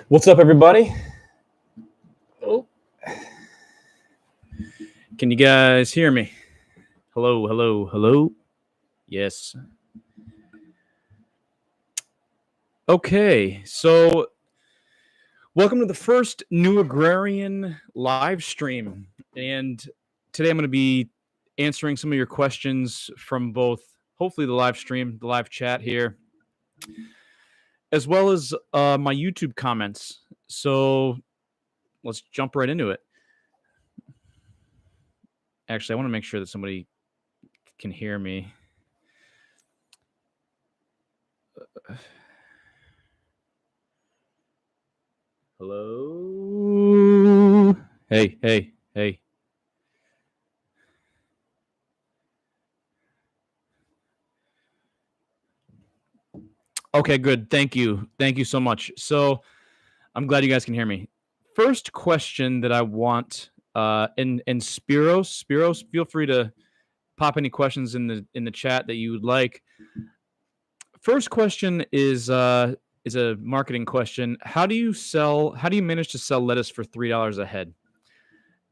What's up, everybody? Oh, can you guys hear me? Hello, hello, hello. Yes. Okay, so welcome to the first new Agrarian live stream. And today I'm going to be answering some of your questions from both, hopefully, the live stream, the live chat here, as well as my YouTube comments. So let's jump right into it. Actually, I want to make sure that somebody can hear me. Hello? Hey, hey, hey. Okay, good. Thank you. Thank you so much. So I'm glad you guys can hear me. First question that I want, and Spiros, feel free to pop any questions in the chat that you would like. First question is a marketing question. How do you manage to sell lettuce for $3 a head?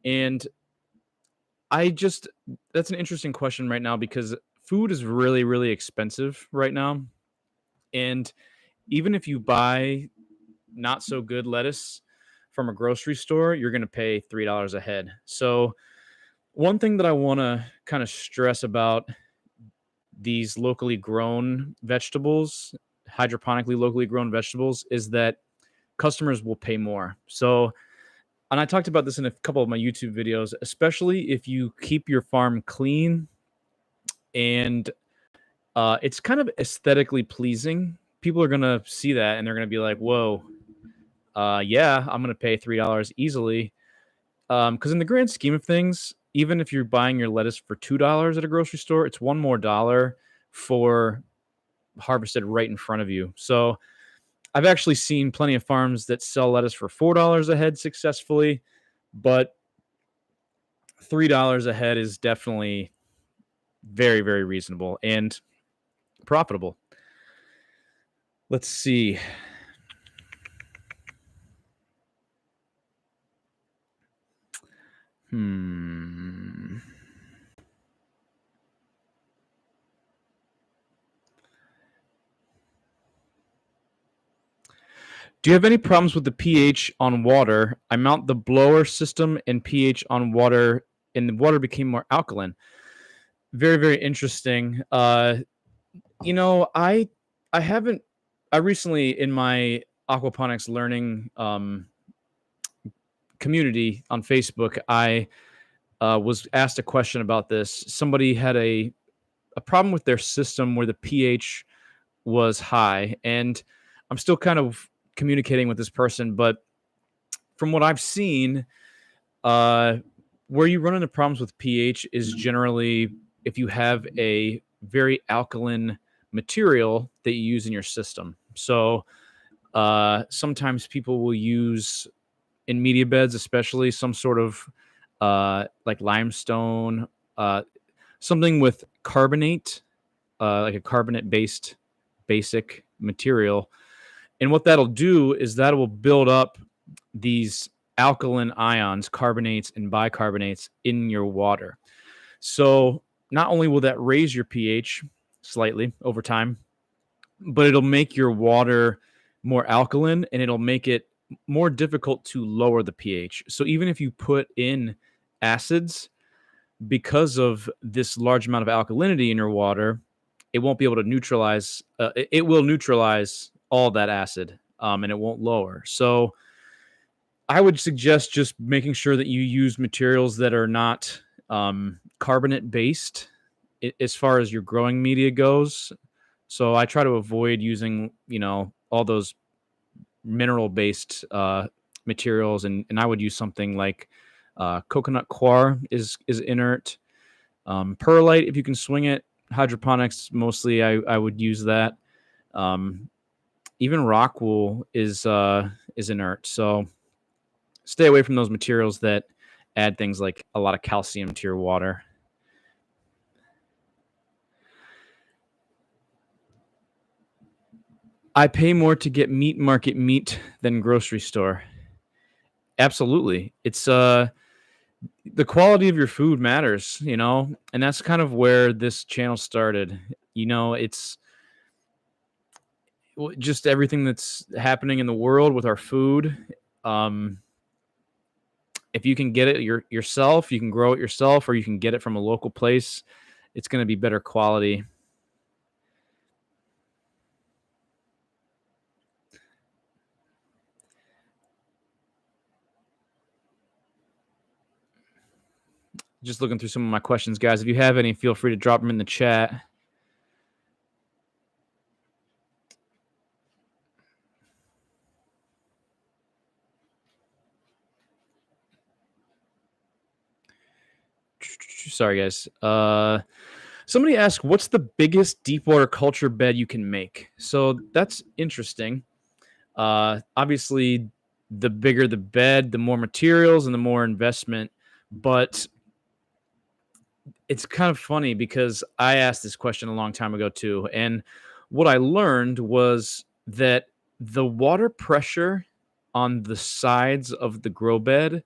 And that's an interesting question right now because food is really, really expensive right now. And even if you buy not so good lettuce from a grocery store, you're going to pay $3 a head. So, one thing that I want to kind of stress about these locally grown vegetables, hydroponically locally grown vegetables, is that customers will pay more. So, and I talked about this in a couple of my YouTube videos, especially if you keep your farm clean and it's kind of aesthetically pleasing. People are going to see that and they're going to be like, whoa, yeah, I'm going to pay $3 easily. Because in the grand scheme of things, even if you're buying your lettuce for $2 at a grocery store, it's one more dollar for harvested right in front of you. So I've actually seen plenty of farms that sell lettuce for $4 a head successfully, but $3 a head is definitely very, very reasonable and profitable. Let's see. Do you have any problems with the pH on water? I mount the blower system and pH on water, and the water became more alkaline. Very, very interesting. I haven't. I recently in my aquaponics learning community on Facebook, I was asked a question about this. Somebody had a problem with their system where the pH was high, and I'm still kind of communicating with this person, but from what I've seen, where you run into problems with pH is generally if you have a very alkaline material that you use in your system. So sometimes people will use in media beds, especially some sort of like limestone, something with carbonate, like a carbonate-based basic material. And what that'll do is that will build up these alkaline ions, carbonates and bicarbonates in your water. So not only will that raise your pH slightly over time, but it'll make your water more alkaline and it'll make it more difficult to lower the pH. So even if you put in acids, because of this large amount of alkalinity in your water, it won't be able to neutralize. It will neutralize all that acid, and it won't lower. So I would suggest just making sure that you use materials that are not carbonate based as far as your growing media goes. So I try to avoid using, all those mineral based materials, and I would use something like coconut coir is inert. Perlite, if you can swing it. Hydroponics, mostly I would use that. Even rock wool is inert. So stay away from those materials that add things like a lot of calcium to your water. I pay more to get meat market meat than grocery store. Absolutely. It's the quality of your food matters, and that's kind of where this channel started. It's just everything that's happening in the world with our food. Um, if you can get it yourself, you can grow it yourself, or you can get it from a local place, it's going to be better quality. Just looking through some of my questions, guys. If you have any, feel free to drop them in the chat. Sorry, guys. Somebody asked, what's the biggest deep water culture bed you can make? So that's interesting. Obviously, the bigger the bed, the more materials and the more investment. But it's kind of funny because I asked this question a long time ago too. And what I learned was that the water pressure on the sides of the grow bed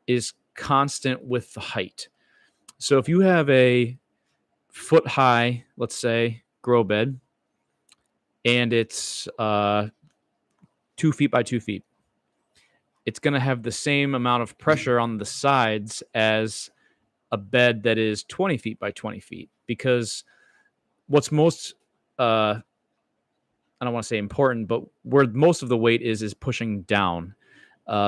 is constant with the height. So if you have a foot high, let's say, grow bed, and it's 2 feet by 2 feet, it's going to have the same amount of pressure on the sides as a bed that is 20 feet by 20 feet. Because what's most, I don't want to say important, but where most of the weight is pushing down.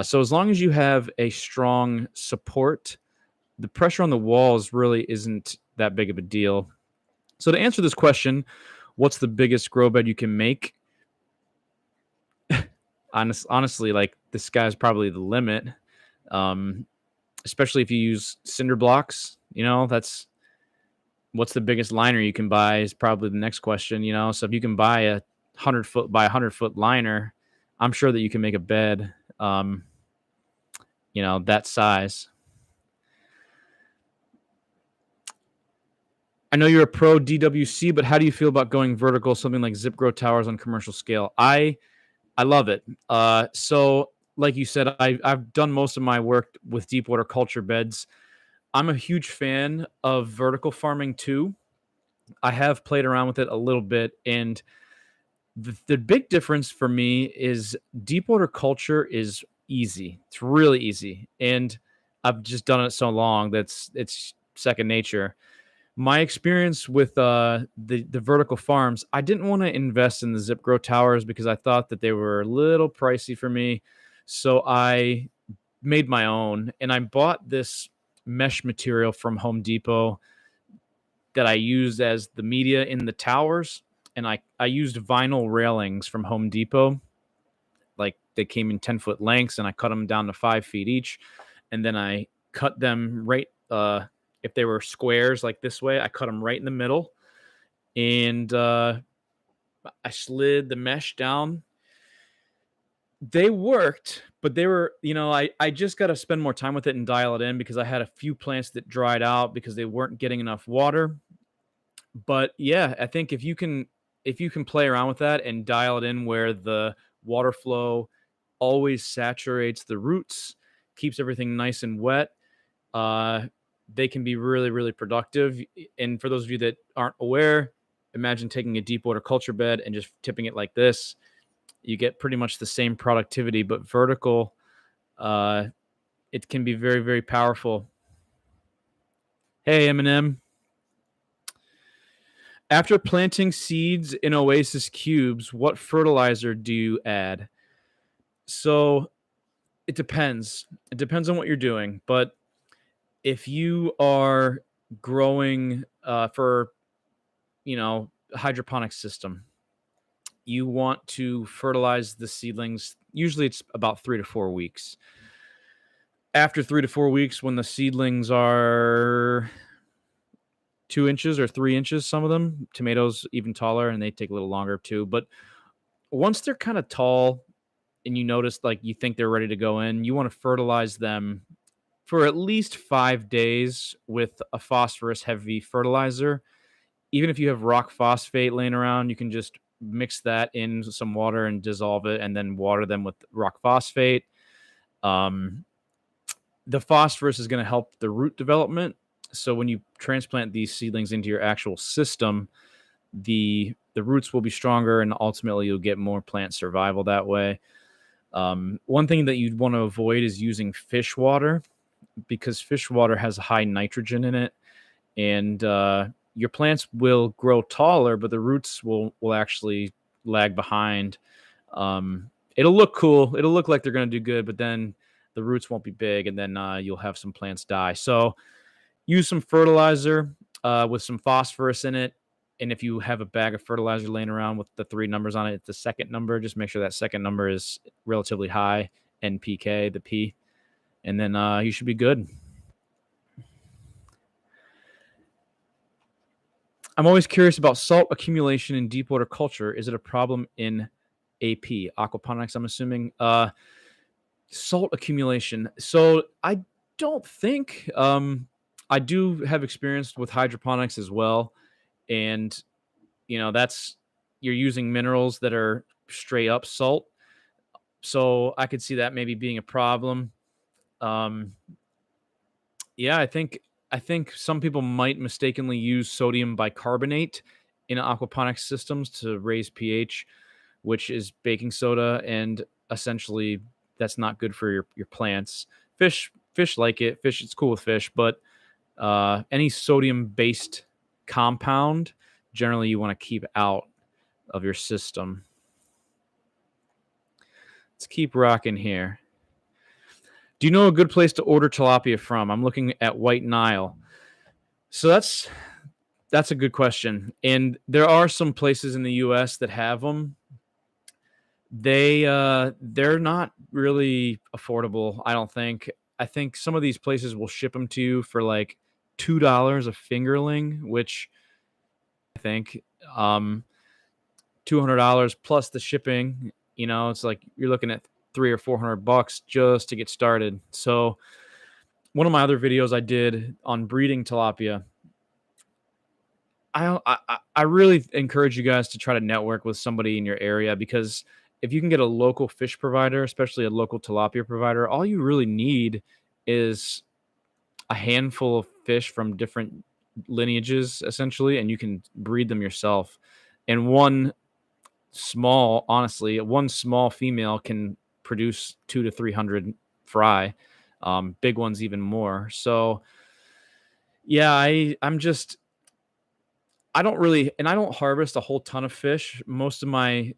So as long as you have a strong support, the pressure on the walls really isn't that big of a deal. So to answer this question, what's the biggest grow bed you can make? Honestly, like the sky's probably the limit. Especially if you use cinder blocks, that's what's the biggest liner you can buy is probably the next question, So if you can buy a 100-foot by 100-foot liner, I'm sure that you can make a bed, that size. I know you're a pro DWC, but how do you feel about going vertical, something like zip grow towers on commercial scale? I love it. So like you said, I've done most of my work with deep water culture beds. I'm a huge fan of vertical farming too. I have played around with it a little bit, and the big difference for me is deep water culture is easy. It's really easy, and I've just done it so long that's it's second nature. My experience with the vertical farms, I didn't want to invest in the zip grow towers because I thought that they were a little pricey for me. So I made my own, and I bought this mesh material from Home Depot that I used as the media in the towers. And I used vinyl railings from Home Depot. Like they came in 10-foot lengths, and I cut them down to 5 feet each. And then I cut them right, if they were squares like this way, I cut them right in the middle. And I slid the mesh down. They worked, but they were, I just got to spend more time with it and dial it in because I had a few plants that dried out because they weren't getting enough water. But yeah, I think if you can play around with that and dial it in where the water flow always saturates the roots, keeps everything nice and wet, uh, they can be really, really productive. And for those of you that aren't aware, imagine taking a deep water culture bed and just tipping it like this. You get pretty much the same productivity, but vertical. It can be very, very powerful. Hey, Eminem. After planting seeds in Oasis cubes, what fertilizer do you add? So it depends. It depends on what you're doing. But if you are growing for, hydroponics system, you want to fertilize the seedlings. Usually it's about 3 to 4 weeks. After 3 to 4 weeks, when the seedlings are 2 inches or 3 inches, some of them, tomatoes even taller, and they take a little longer too. But once they're kind of tall and you notice like you think they're ready to go in, you want to fertilize them for at least 5 days with a phosphorus heavy fertilizer. Even if you have rock phosphate laying around, you can just mix that in some water and dissolve it, and then water them with rock phosphate. Um, the phosphorus is going to help the root development. So when you transplant these seedlings into your actual system, the roots will be stronger, and ultimately you'll get more plant survival that way. One thing that you'd want to avoid is using fish water, because fish water has high nitrogen in it, and your plants will grow taller, but the roots will actually lag behind. It'll look cool. It'll look like they're going to do good, but then the roots won't be big, and then you'll have some plants die. So use some fertilizer with some phosphorus in it. And if you have a bag of fertilizer laying around with the 3 numbers on it, the second number, just make sure that second number is relatively high, NPK, the P, and then you should be good. I'm always curious about salt accumulation in deep water culture. Is it a problem in AP, aquaponics, I'm assuming? Salt accumulation. So I don't think, I do have experience with hydroponics as well. And, that's, you're using minerals that are straight up salt. So I could see that maybe being a problem. Um, yeah, I think some people might mistakenly use sodium bicarbonate in aquaponics systems to raise pH, which is baking soda, and essentially that's not good for your plants. Fish like it. Fish, it's cool with fish, but any sodium based compound generally you want to keep out of your system. Let's keep rocking here. Do you know a good place to order tilapia from? I'm looking at White Nile. So that's a good question. And there are some places in the US that have them. They're not really affordable, I don't think. I think some of these places will ship them to you for like $2 a fingerling, which I think $200 plus the shipping, it's like you're looking at 300 or $400 just to get started. So one of my other videos I did on breeding tilapia, I really encourage you guys to try to network with somebody in your area, because if you can get a local fish provider, especially a local tilapia provider, all you really need is a handful of fish from different lineages, essentially, and you can breed them yourself. And one small female can produce 200 to 300 fry. Big ones even more. So yeah, I don't harvest a whole ton of fish. Most of my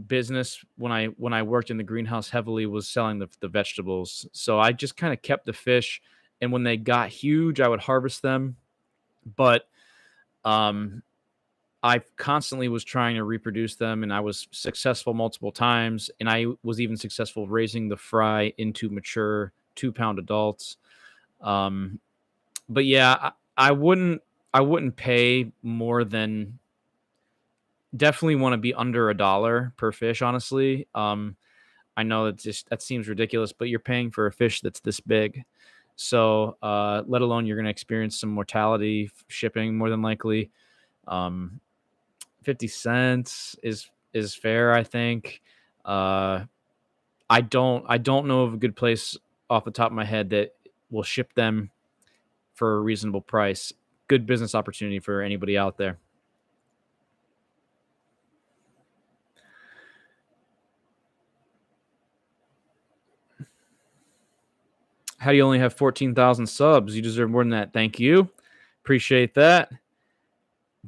business when I worked in the greenhouse heavily was selling the vegetables. So I just kind of kept the fish, and when they got huge, I would harvest them. But um I constantly was trying to reproduce them, and I was successful multiple times, and I was even successful raising the fry into mature 2-pound adults. Um but yeah, I wouldn't pay more than, definitely want to be under $1 per fish, honestly. I know that seems ridiculous, but you're paying for a fish that's this big. So, let alone you're going to experience some mortality shipping more than likely. Um, 50 cents is fair, I think. Uh, I don't know of a good place off the top of my head that will ship them for a reasonable price. Good business opportunity for anybody out there. How do you only have 14,000 subs? You deserve more than that. Thank you. Appreciate that.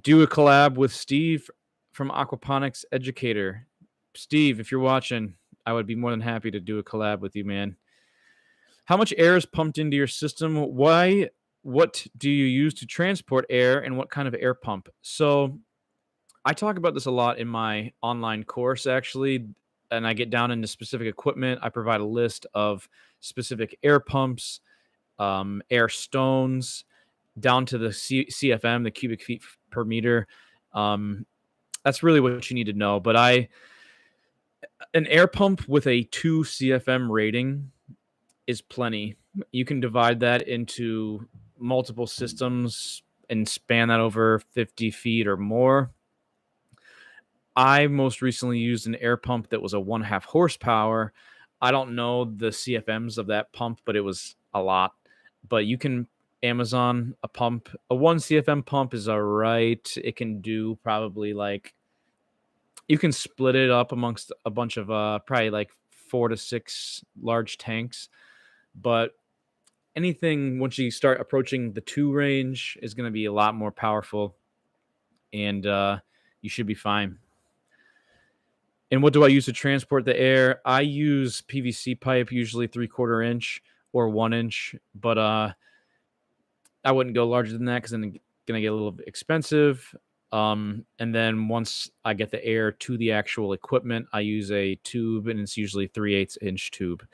Do a collab with Steve from Aquaponics Educator. Steve, if you're watching, I would be more than happy to do a collab with you, man. How much air is pumped into your system? Why? What do you use to transport air, and what kind of air pump? So I talk about this a lot in my online course, actually, and I get down into specific equipment. I provide a list of specific air pumps, air stones, down to the CFM, the cubic feet per meter. Um, that's really what you need to know. But an air pump with a 2 CFM rating is plenty. You can divide that into multiple systems and span that over 50 feet or more. I most recently used an air pump that was a 1/2 horsepower. I don't know the CFMs of that pump, but it was a lot. But you can Amazon a pump. A 1 CFM pump is all right. It can do probably like you can split it up amongst a bunch of probably like 4 to 6 large tanks, but anything once you start approaching the 2 range is going to be a lot more powerful, and you should be fine. And what do I use to transport the air? I use PVC pipe, usually 3/4 inch or 1 inch, but I wouldn't go larger than that because then it's gonna get a little bit expensive. And then once I get the air to the actual equipment, I use a tube, and it's usually 3/8 inch tube.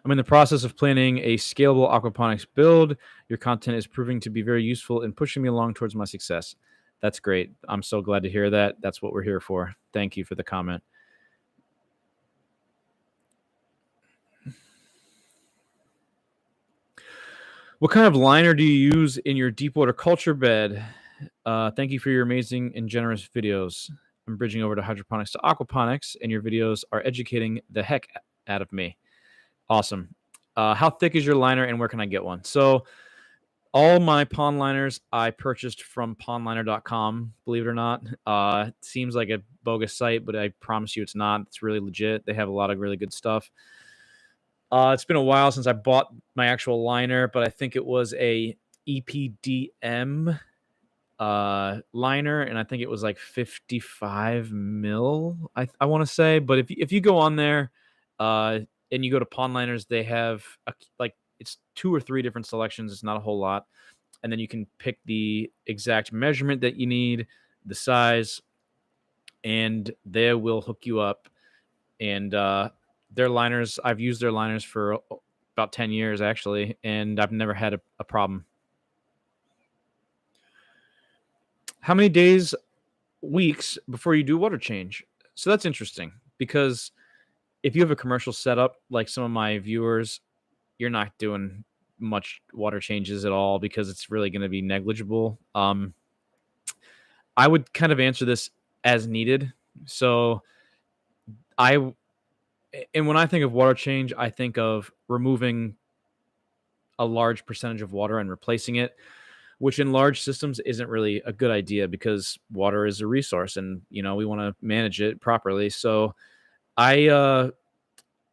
I'm in the process of planning a scalable aquaponics build. Your content is proving to be very useful in pushing me along towards my success. That's great. I'm so glad to hear that. That's what we're here for. Thank you for the comment. What kind of liner do you use in your deep water culture bed? Thank you for your amazing and generous videos. I'm bridging over to hydroponics to aquaponics, and your videos are educating the heck out of me. Awesome. How thick is your liner, and where can I get one? So all my pond liners I purchased from pondliner.com, believe it or not. It seems like a bogus site, but I promise you it's not. It's really legit. They have a lot of really good stuff. It's been a while since I bought my actual liner, but I think it was a EPDM liner, and I think it was like 55 mil, I want to say. But if you go on there and you go to pond liners, they have like it's 2 or 3 different selections. It's not a whole lot, and then you can pick the exact measurement that you need, the size, and they will hook you up. And their liners, I've used their liners for about 10 years actually, and I've never had a problem. How many days, weeks before you do water change? So that's interesting because if you have a commercial setup like some of my viewers, you're not doing much water changes at all because it's really going to be negligible. I would kind of answer this as needed. So I and when I think of water change, I think of removing a large percentage of water and replacing it, which in large systems isn't really a good idea because water is a resource, and we want to manage it properly. So I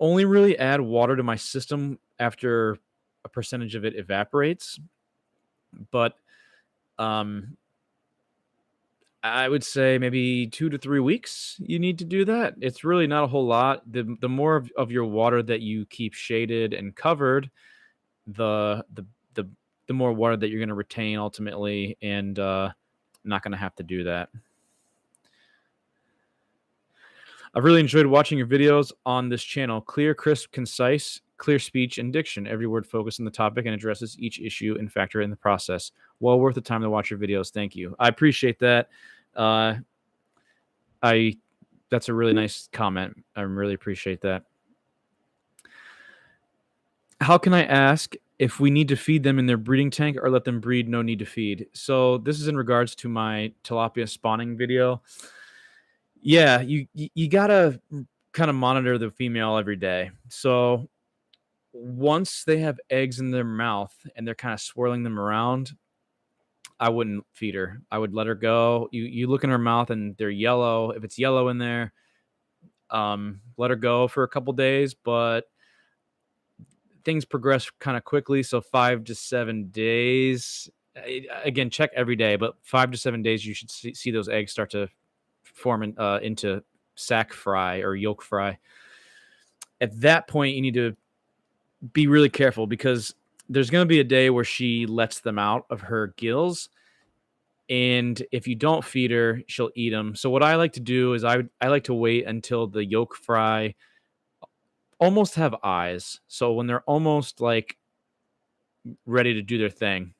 only really add water to my system after a percentage of it evaporates. But um, I would say maybe 2 to 3 weeks you need to do that. It's really not a whole lot. The more of your water that you keep shaded and covered, the the the the more water that you're going to retain ultimately, and not going to have to do that. I've really enjoyed watching your videos on this channel. Clear, crisp, concise, clear speech and diction. Every word focused on the topic and addresses each issue and factor in the process. Well worth the time to watch your videos. Thank you. I appreciate that. Uh, I That's a really nice comment. I really appreciate that. How can I ask if we need to feed them in their breeding tank or let them breed, no need to feed? So this is in regards to my tilapia spawning video. Yeah, you gotta kind of monitor the female every day. So once they have eggs in their mouth and they're kind of swirling them around, I wouldn't feed her. I would let her go. You look in her mouth and they're yellow. If it's yellow in there, let her go for a couple days. But things progress kind of quickly, so 5 to 7 days. Again, check every day, but 5 to 7 days, you should see those eggs start to form into sac fry or yolk fry. At that point, you need to be really careful because there's going to be a day where she lets them out of her gills, and if you don't feed her, she'll eat them. So what I like to do is I like to wait until the yolk fry almost have eyes. So when they're almost like ready to do their thing,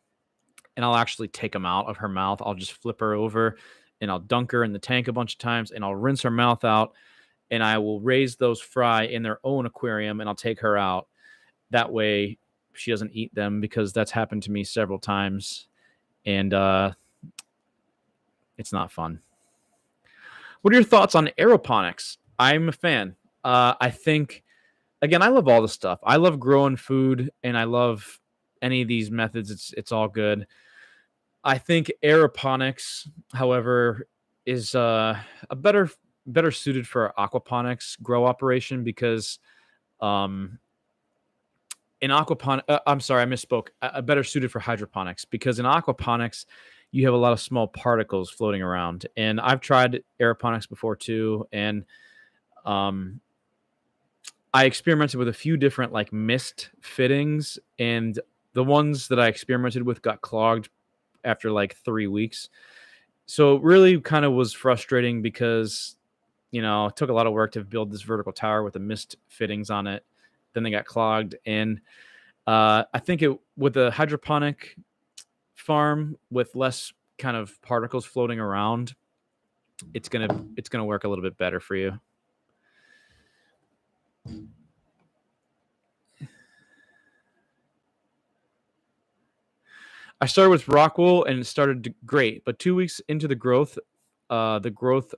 and I'll actually take them out of her mouth. I'll just flip her over and I'll dunk her in the tank a bunch of times, and I'll rinse her mouth out, and I will raise those fry in their own aquarium, and I'll take her out. That way she doesn't eat them, because that's happened to me several times. and it's not fun. What are your thoughts on aeroponics? I'm a fan. I think, again, I love all the stuff. I love growing food, and I love any of these methods. It's all good. I think aeroponics, however, is a better suited for aquaponics grow operation because in aquaponics, I'm sorry, I misspoke. A better suited for hydroponics because in aquaponics, you have a lot of small particles floating around. And I've tried aeroponics before too, and um, I experimented with a few different like mist fittings, and the ones that I experimented with got clogged after like 3 weeks. So it really kind of was frustrating because it took a lot of work to build this vertical tower with the mist fittings on it. Then they got clogged, and I think with a hydroponic farm with less kind of particles floating around, it's gonna work a little bit better for you. I started with rock wool and it started great, but 2 weeks into the growth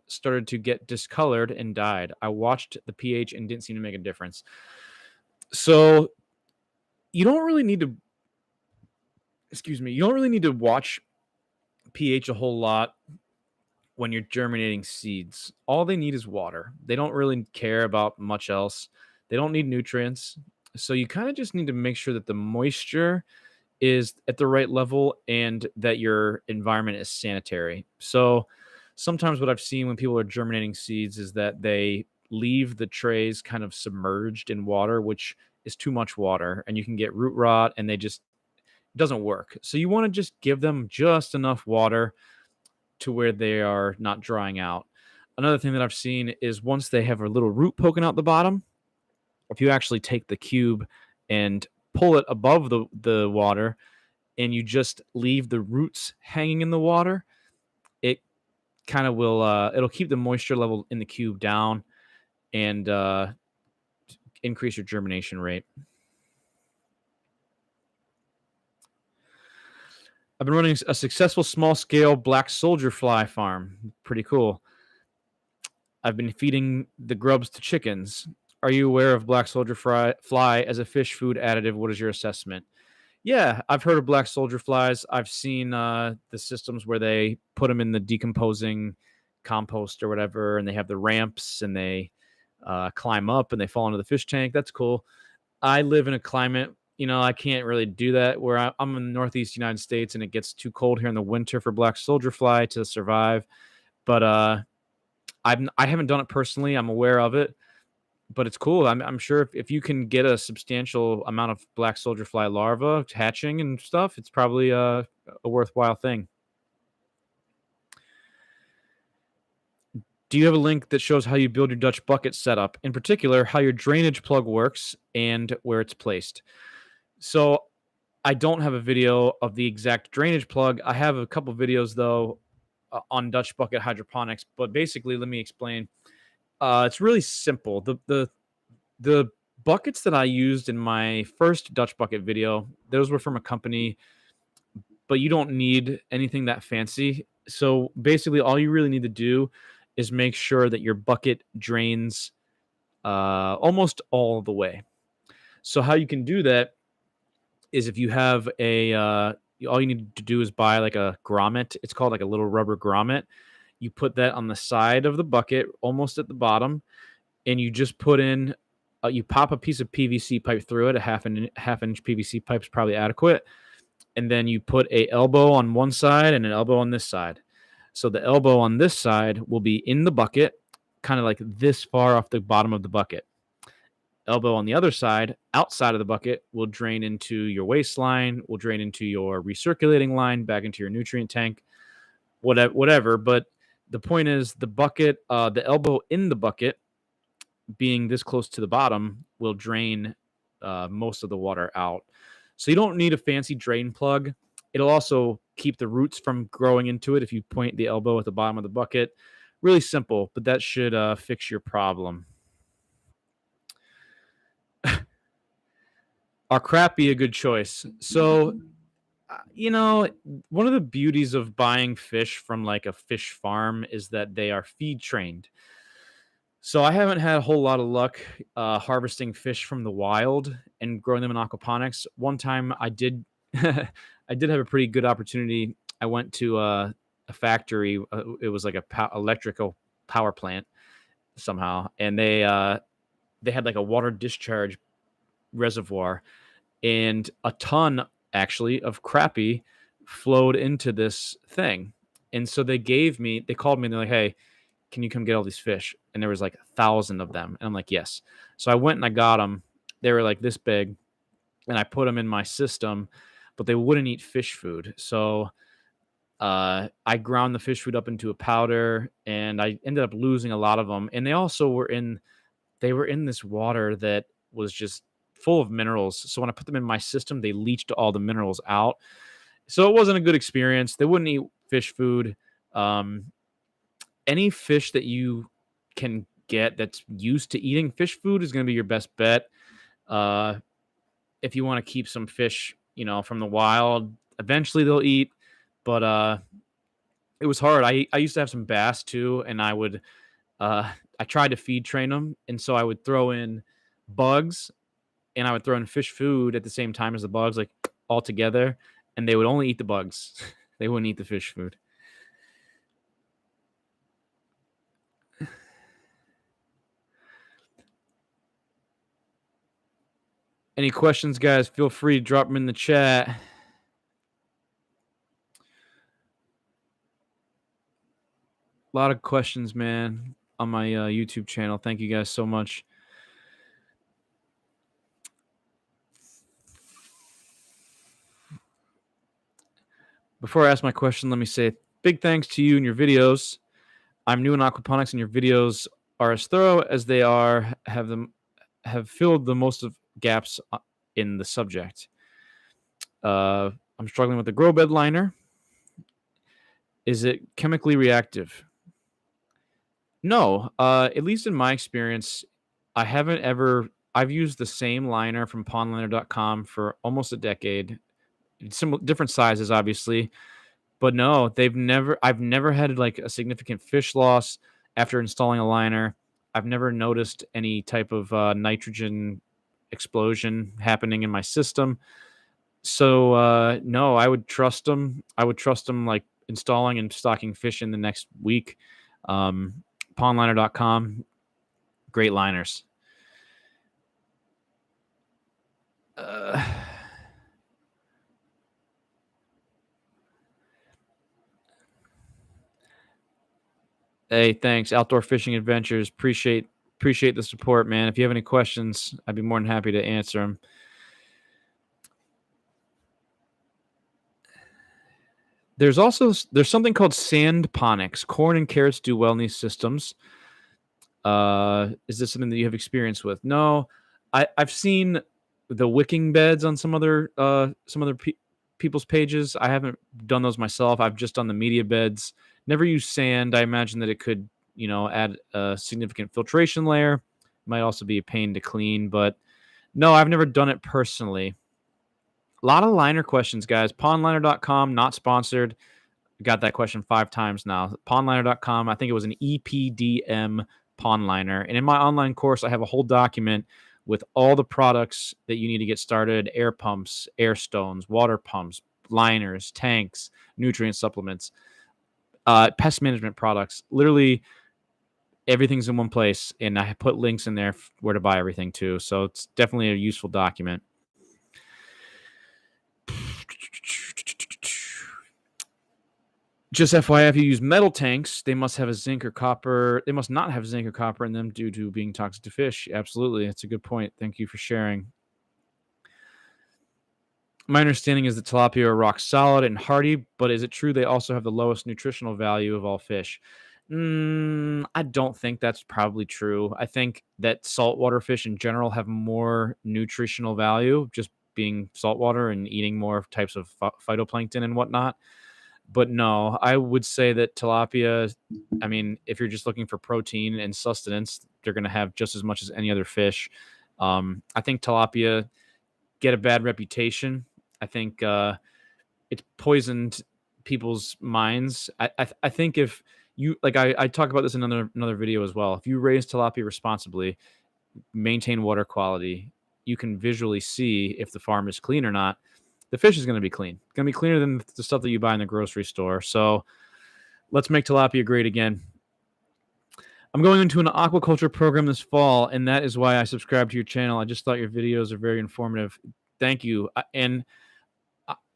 started to get discolored and died. I watched the pH and didn't seem to make a difference. So you don't really need to, excuse me, you don't really need to watch pH a whole lot when you're germinating seeds. All they need is water. They don't really care about much else. They don't need nutrients. So you kind of just need to make sure that the moisture is at the right level and that your environment is sanitary. So sometimes what I've seen when people are germinating seeds is that they leave the trays kind of submerged in water, which is too much water, and you can get root rot and they just it doesn't work. So you want to just give them just enough water to where they are not drying out. Another thing that I've seen is once they have a little root poking out the bottom, if you actually take the cube and pull it above the water and you just leave the roots hanging in the water, it kind of will it'll keep the moisture level in the cube down and increase your germination rate. I've been running a successful small scale black soldier fly farm. Pretty cool. I've been feeding the grubs to chickens. Are you aware of black soldier fly as a fish food additive? What is your assessment? Yeah, I've heard of black soldier flies. I've seen the systems where they put them in the decomposing compost or whatever, and they have the ramps and they climb up and they fall into the fish tank. That's cool. I live in a climate, I can't really do that where I'm in the Northeast United States and it gets too cold here in the winter for black soldier fly to survive. But I haven't done it personally. I'm aware of it, but it's cool. I'm sure if you can get a substantial amount of black soldier fly larvae hatching and stuff, it's probably a worthwhile thing. Do you have a link that shows how you build your Dutch bucket setup? In particular, how your drainage plug works and where it's placed. So I don't have a video of the exact drainage plug. I have a couple videos though on Dutch bucket hydroponics, but basically, let me explain. It's really simple. The buckets that I used in my first Dutch bucket video, those were from a company, but you don't need anything that fancy. So basically, all you really need to do is make sure that your bucket drains almost all the way. So how you can do that is if you have all you need to do is buy like a grommet. It's called like a little rubber grommet. You put that on the side of the bucket, almost at the bottom, and you just put in, you pop a piece of PVC pipe through it. A half inch PVC pipe is probably adequate, and then you put a elbow on one side and an elbow on this side. So the elbow on this side will be in the bucket, kind of like this far off the bottom of the bucket. Elbow on the other side, outside of the bucket, will drain into your waistline, will drain into your recirculating line, back into your nutrient tank, whatever. But the point is the bucket, the elbow in the bucket being this close to the bottom will drain most of the water out. So you don't need a fancy drain plug. It'll also keep the roots from growing into it if you point the elbow at the bottom of the bucket. Really simple, but that should fix your problem. Are crap be a good choice? So You know, one of the beauties of buying fish from like a fish farm is that they are feed trained. So I haven't had a whole lot of luck harvesting fish from the wild and growing them in aquaponics. One time I did, I did have a pretty good opportunity. I went to a factory. It was like a electrical power plant somehow, and they had like a water discharge reservoir, and a ton actually of crappie flowed into this thing. And so they called me and they're like, "Hey, can you come get all these fish?" And there was like 1,000 of them. And I'm like, "Yes." So I went and I got them. They were like this big, and I put them in my system, but they wouldn't eat fish food. So I ground the fish food up into a powder, and I ended up losing a lot of them. And they were in this water that was just full of minerals. So when I put them in my system, they leached all the minerals out. So it wasn't a good experience. They wouldn't eat fish food. Um, any fish that you can get that's used to eating fish food is going to be your best bet. Uh, if you want to keep some fish, from the wild, eventually they'll eat. But it was hard. I used to have some bass too, and uh, I tried to feed train them, and so I would throw in bugs and I would throw in fish food at the same time as the bugs, like all together, and they would only eat the bugs. They wouldn't eat the fish food. Any questions, guys? Feel free to drop them in the chat. A lot of questions, man, on my YouTube channel. Thank you guys so much. Before I ask my question, let me say big thanks to you and your videos. I'm new in aquaponics, and your videos are as thorough as they have filled the most of gaps in the subject. I'm struggling with the grow bed liner. Is it chemically reactive? No. At least in my experience, I haven't ever. I've used the same liner from pondliner.com for almost a decade. Similar, different sizes, obviously, but no, I've never had like a significant fish loss after installing a liner. I've never noticed any type of nitrogen explosion happening in my system. So no, I would trust them. I would trust them like installing and stocking fish in the next week. Pondliner.com, great liners. Uh, Hey, thanks. Outdoor Fishing Adventures. Appreciate the support, man. If you have any questions, I'd be more than happy to answer them. There's something called sandponics. Corn and carrots do well in these systems. Is this something that you have experience with? No, I've seen the wicking beds on some other people's pages. I haven't done those myself. I've just done the media beds. Never used sand. I imagine that it could, add a significant filtration layer. Might also be a pain to clean, but no, I've never done it personally. A lot of liner questions, guys. Pondliner.com, not sponsored. Got that question 5 times now. Pondliner.com, I think it was an EPDM pond liner. And in my online course, I have a whole document with all the products that you need to get started: air pumps, air stones, water pumps, liners, tanks, nutrient supplements, pest management products. Literally everything's in one place. And I put links in there where to buy everything too. So it's definitely a useful document. Just FYI, if you use metal tanks, they must have a zinc or copper. They must not have zinc or copper in them due to being toxic to fish. Absolutely. That's a good point. Thank you for sharing. My understanding is that tilapia are rock solid and hardy, but is it true they also have the lowest nutritional value of all fish? I don't think that's probably true. I think that saltwater fish in general have more nutritional value, just being saltwater and eating more types of phytoplankton and whatnot. But no, I would say that tilapia, I mean, if you're just looking for protein and sustenance, they're going to have just as much as any other fish. I think tilapia get a bad reputation. I think it's poisoned people's minds. I think if you like, I talk about this in another video as well. If you raise tilapia responsibly, maintain water quality, you can visually see if the farm is clean or not. The fish is going to be clean. It's going to be cleaner than the stuff that you buy in the grocery store. So let's make tilapia great again. I'm going into an aquaculture program this fall, and that is why I subscribed to your channel. I just thought your videos are very informative. Thank you. And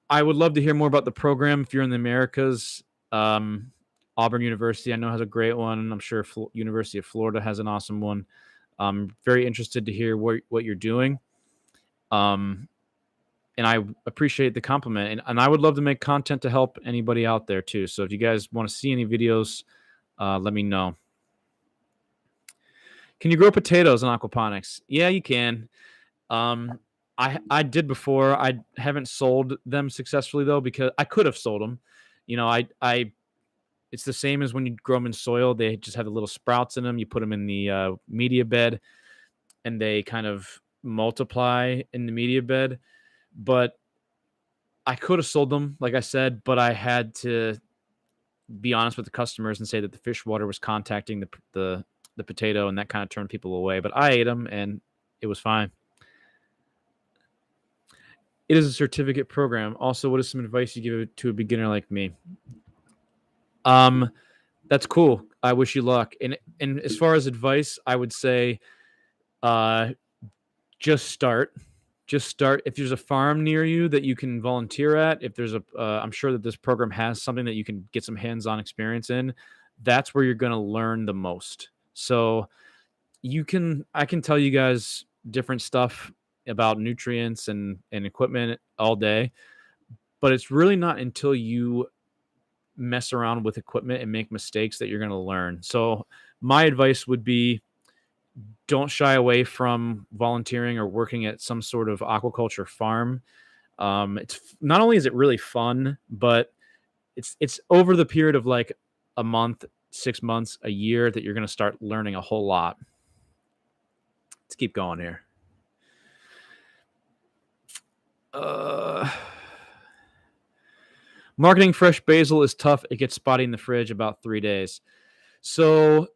I would love to hear more about the program if you're in the Americas. Auburn University, I know, has a great one. I'm sure University of Florida has an awesome one. I'm very interested to hear what you're doing. And I appreciate the compliment. And I would love to make content to help anybody out there too. So if you guys want to see any videos, let me know. Can you grow potatoes in aquaponics? Yeah, you can. I did before. I haven't sold them successfully though, because I could have sold them. You know, it's the same as when you grow them in soil. They just have the little sprouts in them. You put them in the media bed, and they kind of multiply in the media bed. But I could have sold them, like I said, but I had to be honest with the customers and say that the fish water was contacting the potato, and that kind of turned people away. But I ate them, and it was fine. It is a certificate program. Also, what is some advice you give to a beginner like me? That's cool. I wish you luck. And as far as advice, I would say, just start. Just start. If there's a farm near you that you can volunteer at, if there's I'm sure that this program has something that you can get some hands-on experience in. That's where you're going to learn the most. So I can tell you guys different stuff about nutrients and equipment all day, but it's really not until you mess around with equipment and make mistakes that you're going to learn. So my advice would be, don't shy away from volunteering or working at some sort of aquaculture farm. It's not only is it really fun, but it's over the period of like a month, 6 months, a year that you're going to start learning a whole lot. Let's keep going here. Marketing fresh basil is tough. It gets spotty in the fridge about 3 days. So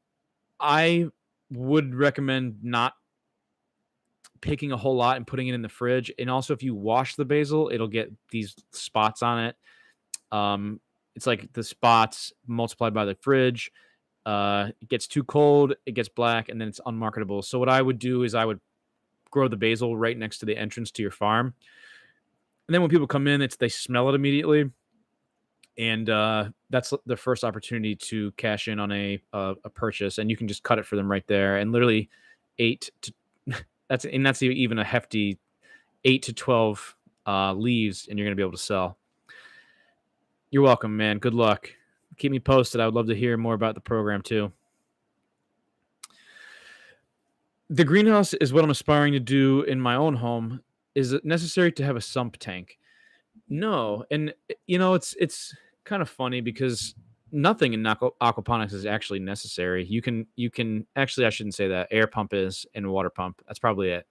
I would recommend not picking a whole lot and putting it in the fridge. And also, if you wash the basil, it'll get these spots on it. It's like the spots multiplied by the fridge. It gets too cold, it gets black, and then it's unmarketable. So what I would do is I would grow the basil right next to the entrance to your farm. And then when people come in, they smell it immediately. And that's the first opportunity to cash in on a purchase, and you can just cut it for them right there. And literally, that's even a hefty 8 to 12 leaves, and you're gonna be able to sell. You're welcome, man. Good luck. Keep me posted. I would love to hear more about the program too. The greenhouse is what I'm aspiring to do in my own home. Is it necessary to have a sump tank? No, and it's kind of funny because nothing in aquaponics is actually necessary. You can actually, I shouldn't say that. Air pump is, and water pump. That's probably it.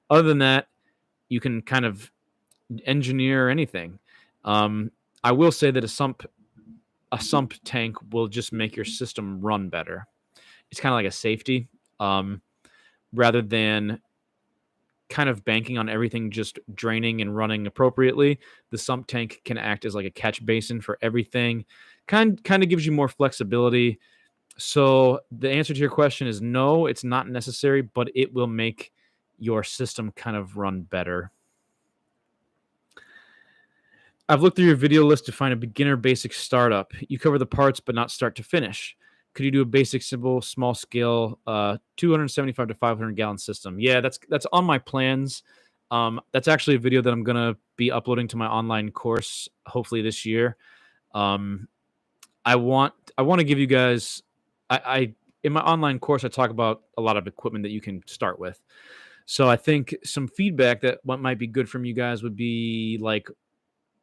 Other than that, you can kind of engineer anything. I will say that a sump tank will just make your system run better. It's kind of like a safety, rather than kind of banking on everything just draining and running appropriately. The sump tank can act as like a catch basin for everything. Kind of gives you more flexibility. So the answer to your question is no, it's not necessary, but it will make your system kind of run better. I've looked through your video list to find a beginner basic startup. You cover the parts, but not start to finish. Could you do a basic, simple, small scale, 275 to 500 gallon system? Yeah, that's on my plans. That's actually a video that I'm gonna be uploading to my online course hopefully this year. I want to give you guys. I in my online course I talk about a lot of equipment that you can start with. So I think some feedback that what might be good from you guys would be like,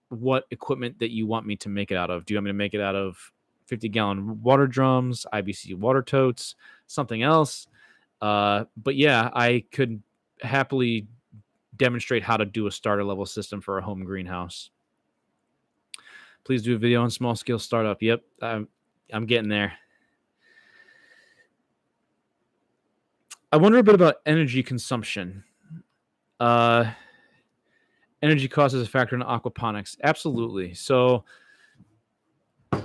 what equipment that you want me to make it out of. Do you want me to make it out of 50-gallon water drums, IBC water totes, something else? But yeah, I could happily demonstrate how to do a starter level system for a home greenhouse. Please do a video on small scale startup. Yep, I'm getting there. I wonder a bit about energy consumption. Energy cost is a factor in aquaponics. Absolutely. So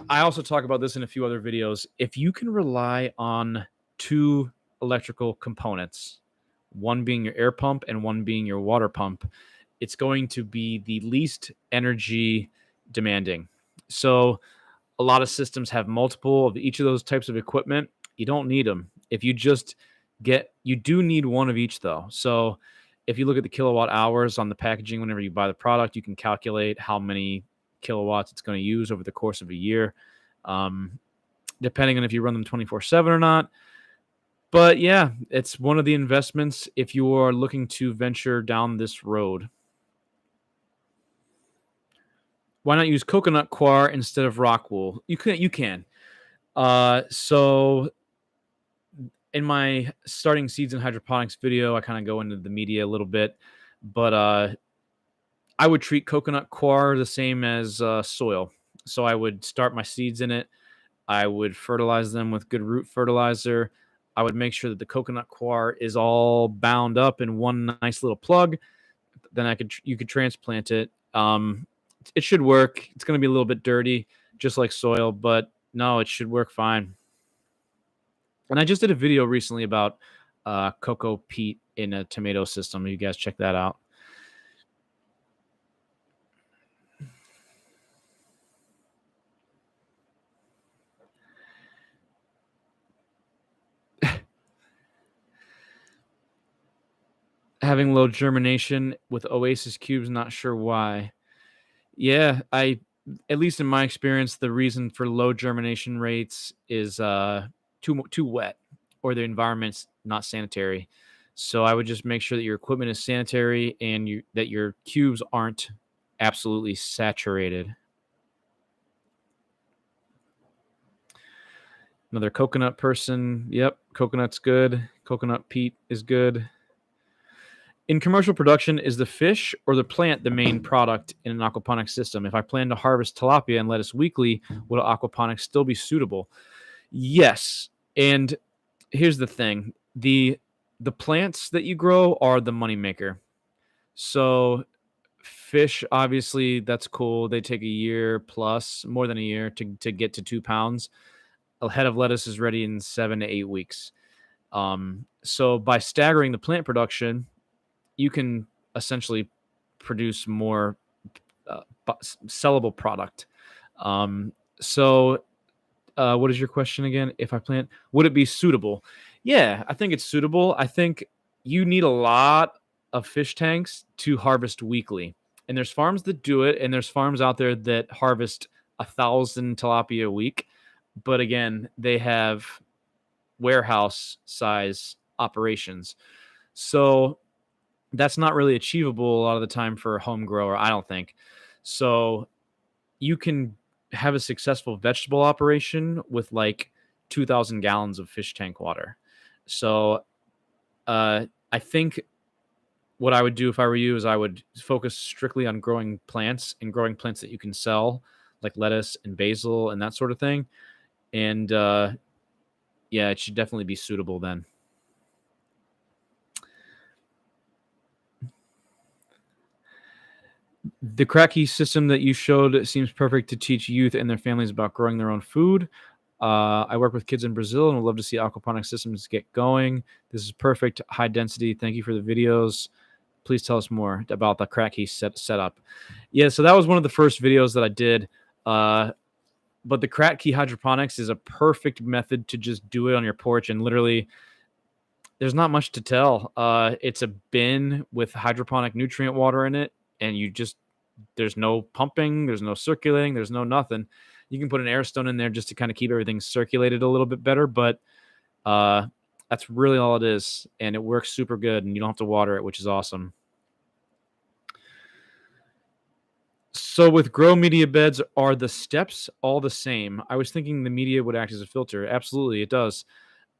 I also talk about this in a few other videos. If you can rely on 2 electrical components, one being your air pump and one being your water pump, it's going to be the least energy demanding. So a lot of systems have multiple of each of those types of equipment. You don't need them. If you just you do need one of each though. So if you look at the kilowatt hours on the packaging, whenever you buy the product, you can calculate how many kilowatts it's going to use over the course of a year, depending on if you run them 24/7 or not. But yeah, it's one of the investments if you are looking to venture down this road. Why not use coconut coir instead of rock wool? You can. So in my starting seeds and hydroponics video, I kind of go into the media a little bit, but I would treat coconut coir the same as soil. So I would start my seeds in it. I would fertilize them with good root fertilizer. I would make sure that the coconut coir is all bound up in one nice little plug. Then you could transplant it. It should work. It's going to be a little bit dirty, just like soil, but no, it should work fine. And I just did a video recently about cocoa peat in a tomato system. You guys check that out. Having low germination with Oasis cubes, not sure why. Yeah, at least in my experience, the reason for low germination rates is too wet or the environment's not sanitary. So I would just make sure that your equipment is sanitary and that your cubes aren't absolutely saturated. Another coconut person. Yep, coconut's good. Coconut peat is good. In commercial production, is the fish or the plant the main product in an aquaponics system? If I plan to harvest tilapia and lettuce weekly, will aquaponics still be suitable? Yes. And here's the thing. The plants that you grow are the moneymaker. So fish, obviously, that's cool. They take a year plus, more than a year to get to 2 pounds. A head of lettuce is ready in 7 to 8 weeks. So by staggering the plant production, you can essentially produce more sellable product. So what is your question again? If I plant, would it be suitable? Yeah, I think it's suitable. I think you need a lot of fish tanks to harvest weekly. And there's farms that do it, and there's farms out there that harvest 1,000 tilapia a week. But again, they have warehouse size operations. So that's not really achievable a lot of the time for a home grower, I don't think. So you can have a successful vegetable operation with like 2,000 gallons of fish tank water. So I think what I would do if I were you is I would focus strictly on growing plants and growing plants that you can sell, like lettuce and basil and that sort of thing. And yeah, it should definitely be suitable then. The cracky system that you showed seems perfect to teach youth and their families about growing their own food. I work with kids in Brazil and would love to see aquaponic systems get going. This is perfect, high density. Thank you for the videos. Please tell us more about the cracky setup. Yeah, so that was one of the first videos that I did. But the crack key hydroponics is a perfect method to just do it on your porch, and literally there's not much to tell. It's a bin with hydroponic nutrient water in it, and there's no pumping, there's no circulating, there's no nothing. You can put an air stone in there just to kind of keep everything circulated a little bit better, but that's really all it is, and it works super good, and you don't have to water it, which is awesome. So with grow media beds, are the steps all the same? I was thinking the media would act as a filter. Absolutely, it does.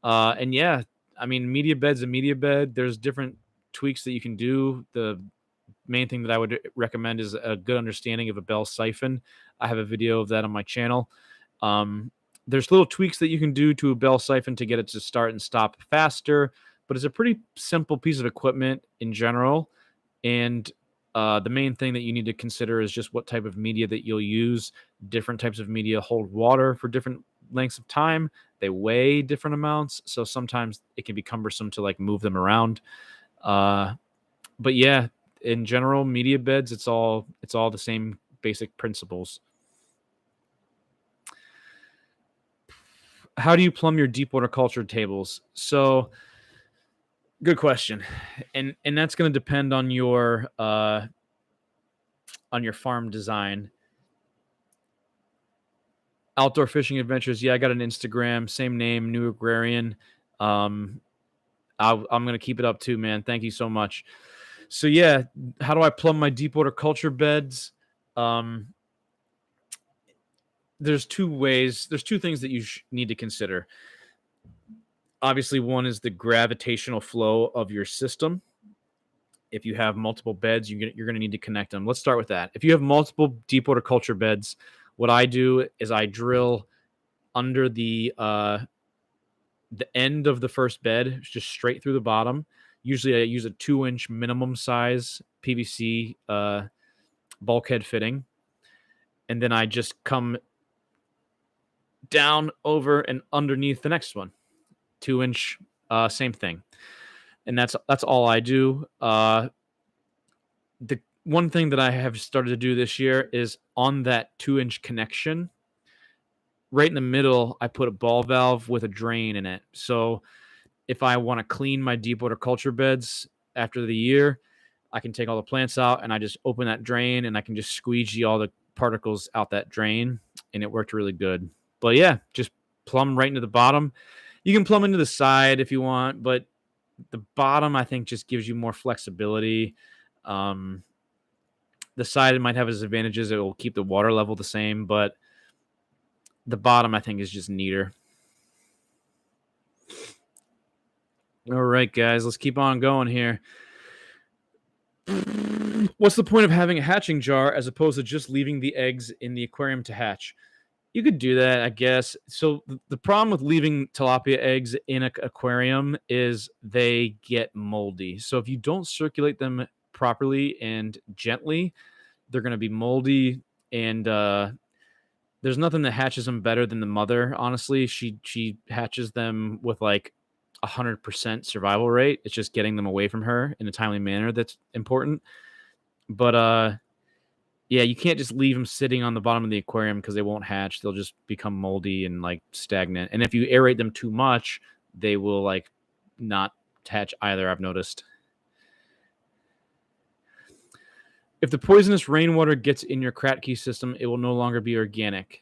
And yeah, I mean, media bed's a media bed. There's different tweaks that you can do. The main thing that I would recommend is a good understanding of a bell siphon. I have a video of that on my channel. There's little tweaks that you can do to a bell siphon to get it to start and stop faster, but it's a pretty simple piece of equipment in general. And the main thing that you need to consider is just what type of media that you'll use. Different types of media hold water for different lengths of time. They weigh different amounts, so sometimes it can be cumbersome to like move them around. But yeah, in general, media beds, it's all the same basic principles. How do you plumb your deep water culture tables? So, good question, and that's going to depend on your farm design. Outdoor Fishing Adventures. Yeah, I got an Instagram, same name, New Agrarian. I'm going to keep it up too, man. Thank you so much. So yeah, how do I plumb my deep water culture beds? There's two ways. There's two things that you need to consider. Obviously, one is the gravitational flow of your system. If you have multiple beds, you're going to need to connect them. Let's start with that. If you have multiple deep water culture beds, what I do is I drill under the end of the first bed, just straight through the bottom. Usually I use a 2-inch minimum size PVC bulkhead fitting. And then I just come down, over, and underneath the next one. 2-inch, same thing. And that's all I do. The one thing that I have started to do this year is on that 2-inch connection, right in the middle, I put a ball valve with a drain in it. So if I want to clean my deep water culture beds after the year, I can take all the plants out and I just open that drain and I can just squeegee all the particles out that drain, and it worked really good. But yeah, just plumb right into the bottom. You can plumb into the side if you want, but the bottom, I think, just gives you more flexibility. The side might have its advantages. It will keep the water level the same, but the bottom, I think, is just neater. All right, guys, let's keep on going here. What's the point of having a hatching jar as opposed to just leaving the eggs in the aquarium to hatch? You could do that, I guess. So the problem with leaving tilapia eggs in an aquarium is they get moldy. So if you don't circulate them properly and gently, they're going to be moldy. And there's nothing that hatches them better than the mother. Honestly, she hatches them with like 100% survival rate. It's just getting them away from her in a timely manner that's important. But yeah, you can't just leave them sitting on the bottom of the aquarium because they won't hatch. They'll just become moldy and like stagnant. And if you aerate them too much, they will like not hatch either, I've noticed. If the poisonous rainwater gets in your Kratky system, it will no longer be organic.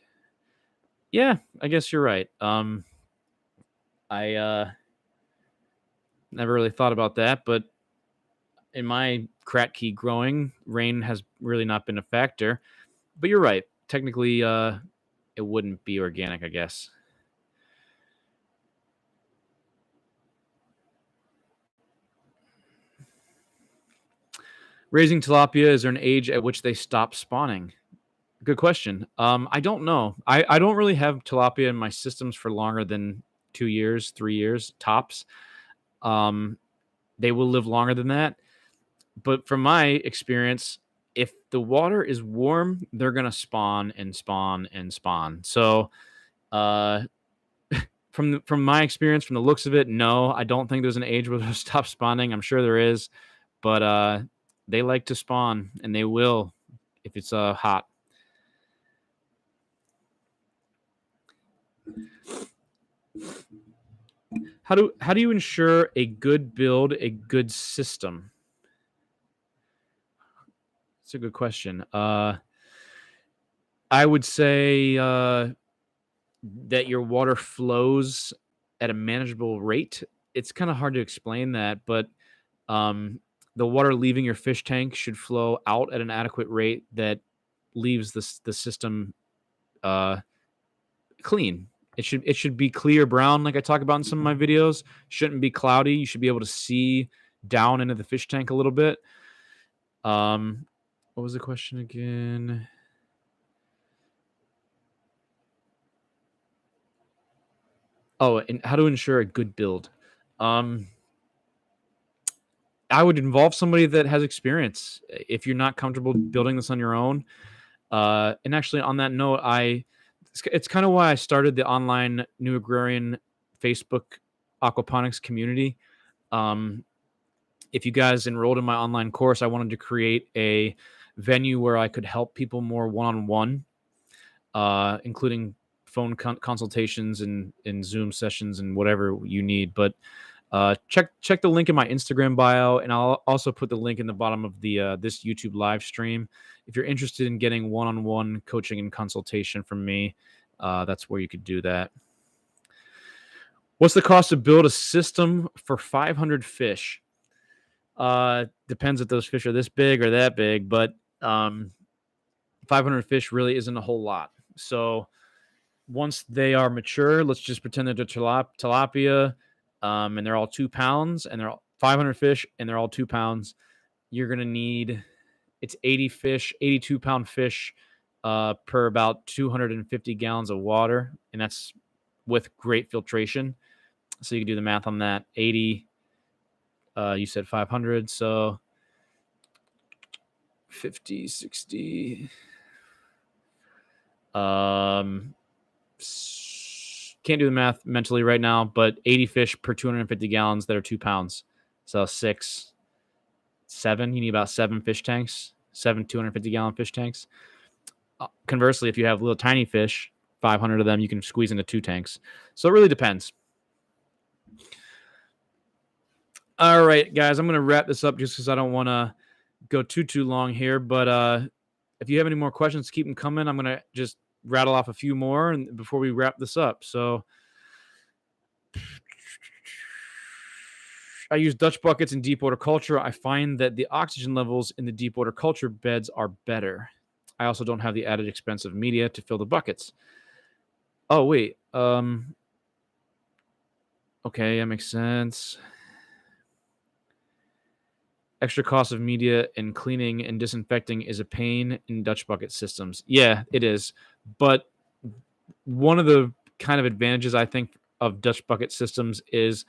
Yeah, I guess you're right. I never really thought about that, but in my Kratky growing, rain has really not been a factor. But you're right. Technically, it wouldn't be organic, I guess. Raising tilapia, is there an age at which they stop spawning? Good question. I don't know. I don't really have tilapia in my systems for longer than 2 years, 3 years tops. They will live longer than that. But from my experience, if the water is warm, they're going to spawn and spawn and spawn. So from my experience, from the looks of it, no, I don't think there's an age where they'll stop spawning. I'm sure there is. But they like to spawn, and they will if it's hot. How do you ensure a good build, a good system? That's a good question. I would say that your water flows at a manageable rate. It's kind of hard to explain that, but the water leaving your fish tank should flow out at an adequate rate that leaves the system clean. It should be clear brown, like I talk about in some of my videos. Shouldn't be cloudy. You should be able to see down into the fish tank a little bit. What was the question again? Oh, and how to ensure a good build. Um, I would involve somebody that has experience. If you're not comfortable building this on your own, and actually on that note, it's kind of why I started the online New Agrarian Facebook Aquaponics community. Um, if you guys enrolled in my online course, I wanted to create a venue where I could help people more one-on-one, including phone consultations and Zoom sessions and whatever you need. But check the link in my Instagram bio, and I'll also put the link in the bottom of the this YouTube live stream. If you're interested in getting one-on-one coaching and consultation from me, that's where you could do that. What's the cost to build a system for 500 fish? Depends if those fish are this big or that big, but 500 fish really isn't a whole lot. So once they are mature, let's just pretend that they're tilapia, and they're all 2 pounds, and they're all 500 fish, and they're all 2 pounds. You're gonna need, it's 80 fish, 82-pound fish, per about 250 gallons of water, and that's with great filtration. So you can do the math on that. 80, you said 500, so 50, 60. Can't do the math mentally right now, but 80 fish per 250 gallons that are 2 pounds. So 6, 7, you need about 7 fish tanks, 7 250-gallon fish tanks. Conversely, if you have little tiny fish, 500 of them, you can squeeze into 2 tanks. So it really depends. All right, guys, I'm going to wrap this up just because I don't want to go too long here. But if you have any more questions, keep them coming. I'm going to just rattle off a few more and before we wrap this up. So I use Dutch buckets in deep water culture. I find that the oxygen levels in the deep water culture beds are better. I also don't have the added expense of media to fill the buckets. Oh, wait. Okay, that makes sense. Extra cost of media and cleaning and disinfecting is a pain in Dutch bucket systems. Yeah, it is. But one of the kind of advantages I think of Dutch bucket systems is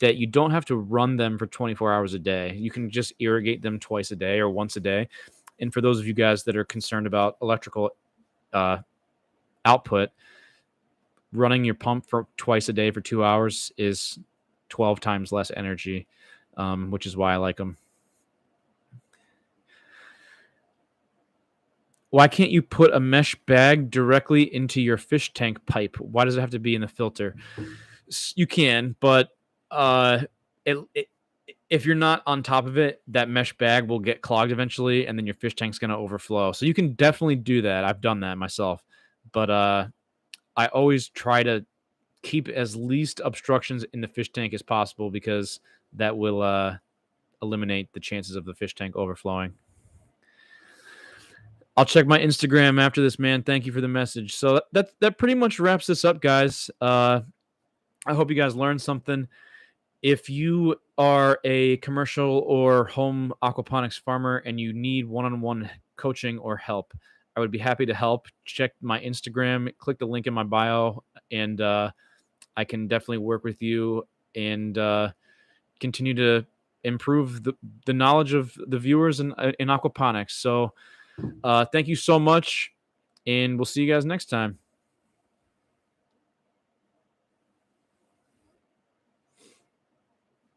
that you don't have to run them for 24 hours a day. You can just irrigate them twice a day or once a day. And for those of you guys that are concerned about electrical output, running your pump for twice a day for 2 hours is 12 times less energy, which is why I like them. Why can't you put a mesh bag directly into your fish tank pipe? Why does it have to be in the filter? You can, but if you're not on top of it, that mesh bag will get clogged eventually, and then your fish tank's going to overflow. So you can definitely do that. I've done that myself. But I always try to keep as least obstructions in the fish tank as possible because that will eliminate the chances of the fish tank overflowing. I'll check my Instagram after this, man. Thank you for the message. So that pretty much wraps this up, guys. I hope you guys learned something. If you are a commercial or home aquaponics farmer and you need one-on-one coaching or help, I would be happy to help. Check my Instagram, click the link in my bio, and I can definitely work with you and continue to improve the knowledge of the viewers in aquaponics. So thank you so much, and we'll see you guys next time.